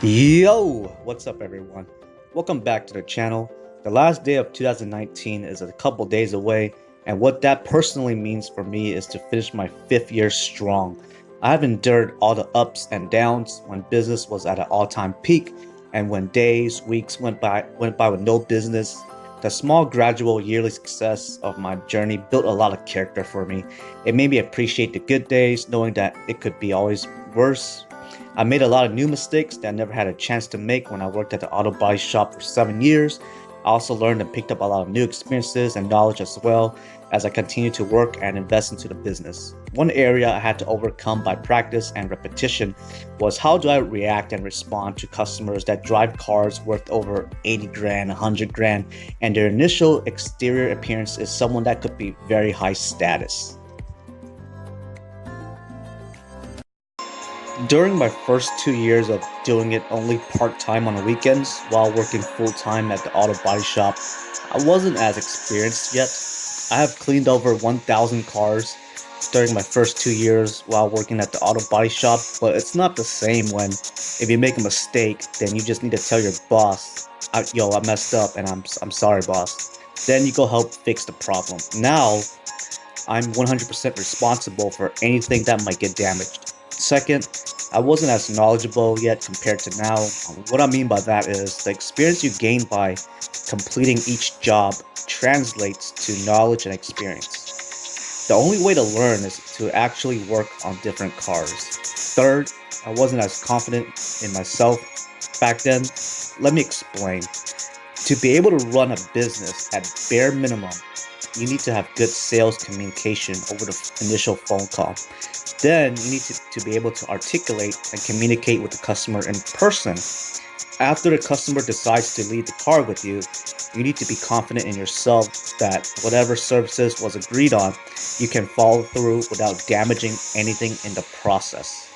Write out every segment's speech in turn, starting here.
Yo, what's up everyone? Welcome back to the channel. The last day of 2019 is a couple days away, and what that personally means for me is to finish my 5th year strong. I have endured all the ups and downs when business was at an all-time peak and when days, weeks went by with no business. The small gradual yearly success of my journey built a lot of character for me. It made me appreciate the good days, knowing that it could be always worse. I made a lot of new mistakes that I never had a chance to make when I worked at the auto body shop for 7 years. I also learned and picked up a lot of new experiences and knowledge as well as I continued to work and invest into the business. One area I had to overcome by practice and repetition was how do I react and respond to customers that drive cars worth over 80 grand, 100 grand, and their initial exterior appearance is someone that could be very high status. During my first 2 years of doing it only part-time on the weekends while working full-time at the auto body shop, I wasn't as experienced yet. I have cleaned over 1,000 cars during my first 2 years while working at the auto body shop, but it's not the same when if you make a mistake, then you just need to tell your boss, yo, I messed up and I'm sorry, boss. Then you go help fix the problem. Now, I'm 100% responsible for anything that might get damaged. Second, I wasn't as knowledgeable yet compared to now. What I mean by that is the experience you gain by completing each job translates to knowledge and experience. The only way to learn is to actually work on different cars. Third, I wasn't as confident in myself back then. Let me explain. To be able to run a business at bare minimum, you need to have good sales communication over the initial phone call. Then you need to be able to articulate and communicate with the customer in person. After the customer decides to leave the car with you, you need to be confident in yourself that whatever services was agreed on, you can follow through without damaging anything in the process.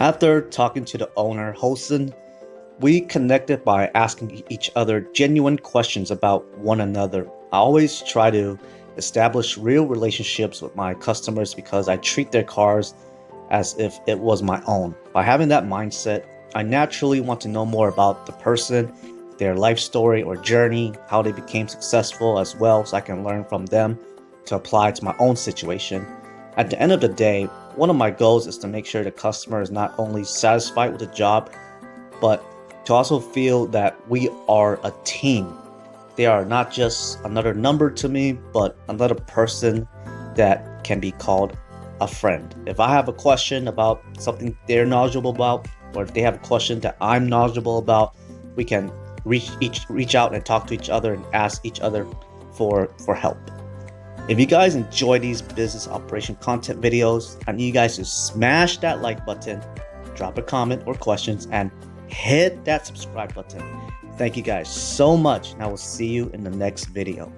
After talking to the owner, Holson, we connected by asking each other genuine questions about one another. I always try to establish real relationships with my customers because I treat their cars as if it was my own. By having that mindset, I naturally want to know more about the person, their life story or journey, how they became successful as well, so I can learn from them to apply to my own situation. At the end of the day, one of my goals is to make sure the customer is not only satisfied with the job, but to also feel that we are a team. They are not just another number to me, but another person that can be called a friend. If I have a question about something they're knowledgeable about, or if they have a question that I'm knowledgeable about, we can reach out and talk to each other and ask each other for help. If you guys enjoy these business operation content videos, I need you guys to smash that like button, drop a comment or questions, and hit that subscribe button. Thank you guys so much, and I will see you in the next video.